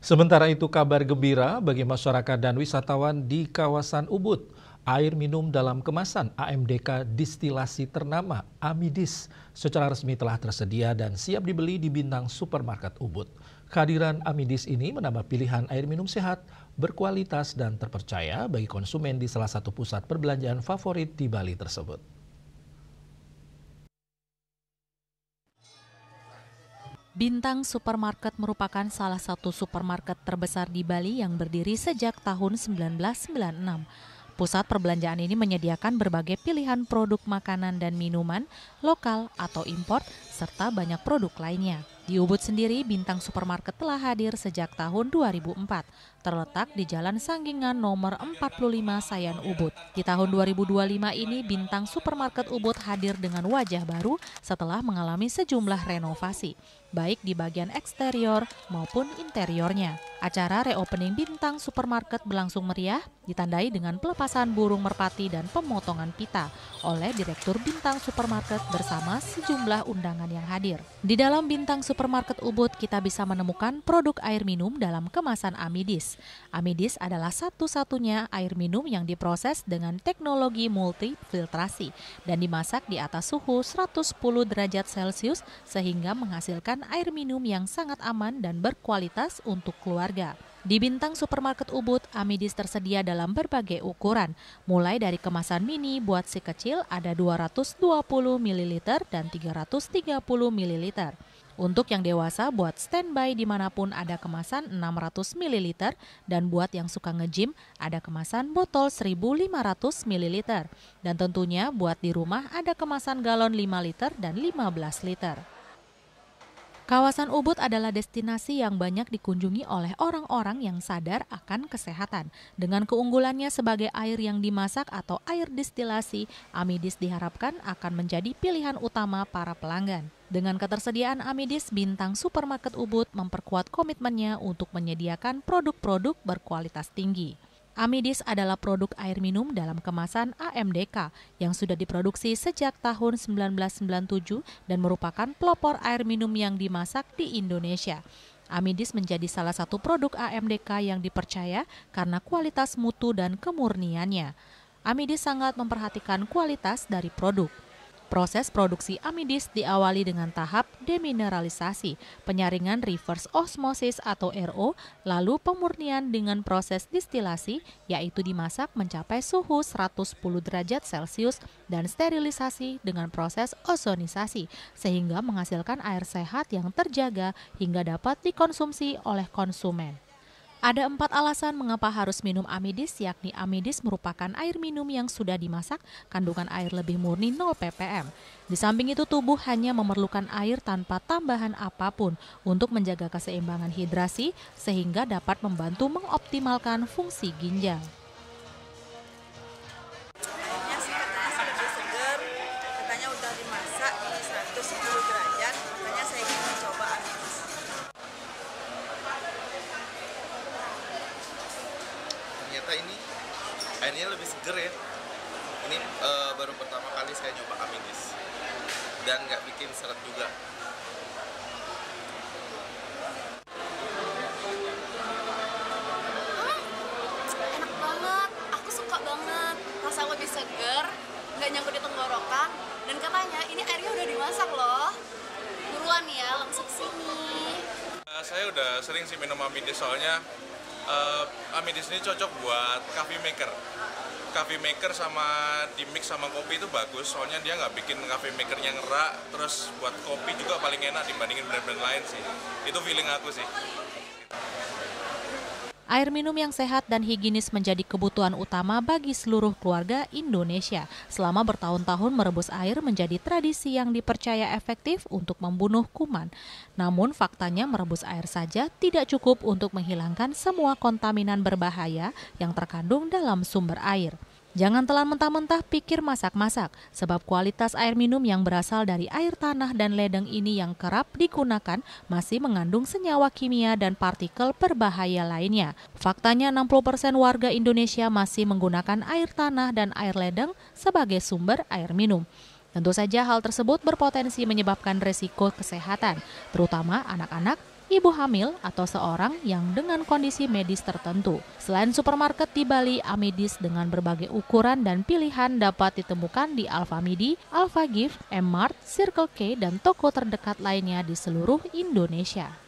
Sementara itu kabar gembira bagi masyarakat dan wisatawan di kawasan Ubud. Air minum dalam kemasan AMDK distilasi ternama Amidis secara resmi telah tersedia dan siap dibeli di bintang supermarket Ubud. Kehadiran Amidis ini menambah pilihan air minum sehat, berkualitas dan terpercaya bagi konsumen di salah satu pusat perbelanjaan favorit di Bali tersebut. Bintang Supermarket merupakan salah satu supermarket terbesar di Bali yang berdiri sejak tahun 1996. Pusat perbelanjaan ini menyediakan berbagai pilihan produk makanan dan minuman, lokal atau impor, serta banyak produk lainnya. Di Ubud sendiri, Bintang Supermarket telah hadir sejak tahun 2004, terletak di Jalan Sanggingan nomor 45 Sayan Ubud. Di tahun 2025 ini, Bintang Supermarket Ubud hadir dengan wajah baru setelah mengalami sejumlah renovasi, baik di bagian eksterior maupun interiornya. Acara reopening Bintang Supermarket berlangsung meriah, ditandai dengan pelepasan burung merpati dan pemotongan pita oleh Direktur Bintang Supermarket bersama sejumlah undangan yang hadir. Di dalam Bintang Supermarket Ubud kita bisa menemukan produk air minum dalam kemasan Amidis. Amidis adalah satu-satunya air minum yang diproses dengan teknologi multifiltrasi dan dimasak di atas suhu 110 derajat Celcius sehingga menghasilkan air minum yang sangat aman dan berkualitas untuk keluarga. Di Bintang Supermarket Ubud, Amidis tersedia dalam berbagai ukuran, mulai dari kemasan mini buat si kecil ada 220 ml dan 330 ml. Untuk yang dewasa buat standby dimanapun ada kemasan 600 ml dan buat yang suka nge-gym ada kemasan botol 1500 ml. Dan tentunya buat di rumah ada kemasan galon 5 liter dan 15 liter. Kawasan Ubud adalah destinasi yang banyak dikunjungi oleh orang-orang yang sadar akan kesehatan. Dengan keunggulannya sebagai air yang dimasak atau air distilasi, Amidis diharapkan akan menjadi pilihan utama para pelanggan. Dengan ketersediaan Amidis, Bintang Supermarket Ubud memperkuat komitmennya untuk menyediakan produk-produk berkualitas tinggi. Amidis adalah produk air minum dalam kemasan AMDK yang sudah diproduksi sejak tahun 1997 dan merupakan pelopor air minum yang dimasak di Indonesia. Amidis menjadi salah satu produk AMDK yang dipercaya karena kualitas mutu dan kemurniannya. Amidis sangat memperhatikan kualitas dari produk. Proses produksi Amidis diawali dengan tahap demineralisasi, penyaringan reverse osmosis atau RO, lalu pemurnian dengan proses distilasi, yaitu dimasak mencapai suhu 110 derajat Celcius dan sterilisasi dengan proses ozonisasi, sehingga menghasilkan air sehat yang terjaga hingga dapat dikonsumsi oleh konsumen. Ada 4 alasan mengapa harus minum Amidis, yakni Amidis merupakan air minum yang sudah dimasak, kandungan air lebih murni 0 ppm. Di samping itu tubuh hanya memerlukan air tanpa tambahan apapun untuk menjaga keseimbangan hidrasi sehingga dapat membantu mengoptimalkan fungsi ginjal. Airnya sih katanya sih lebih segar, katanya udah dimasak di 110 derajat, makanya saya ingin mencoba Amidis. Ternyata ini airnya lebih seger ya. Ini baru pertama kali saya nyoba Amidis dan nggak bikin seret juga. Enak banget, aku suka banget. Rasa lebih seger, nggak nyangkut di tenggorokan, dan katanya ini airnya udah dimasak loh. Buruan ya, langsung sini. Saya udah sering sih minum Amidis soalnya Amidis ini cocok buat coffee maker. Coffee maker sama di mix sama kopi itu bagus, soalnya dia nggak bikin coffee makernya ngerak. Terus buat kopi juga paling enak dibandingin brand-brand lain sih. Itu feeling aku sih. Air minum yang sehat dan higienis menjadi kebutuhan utama bagi seluruh keluarga Indonesia. Selama bertahun-tahun merebus air menjadi tradisi yang dipercaya efektif untuk membunuh kuman. Namun faktanya merebus air saja tidak cukup untuk menghilangkan semua kontaminan berbahaya yang terkandung dalam sumber air. Jangan telan mentah-mentah pikir masak-masak, sebab kualitas air minum yang berasal dari air tanah dan ledeng ini yang kerap digunakan masih mengandung senyawa kimia dan partikel berbahaya lainnya. Faktanya 60% warga Indonesia masih menggunakan air tanah dan air ledeng sebagai sumber air minum. Tentu saja hal tersebut berpotensi menyebabkan resiko kesehatan, terutama anak-anak ibu hamil, atau seorang yang dengan kondisi medis tertentu. Selain supermarket di Bali, Amidis dengan berbagai ukuran dan pilihan dapat ditemukan di Alfamidi, Alfagift, M-Mart, Circle K, dan toko terdekat lainnya di seluruh Indonesia.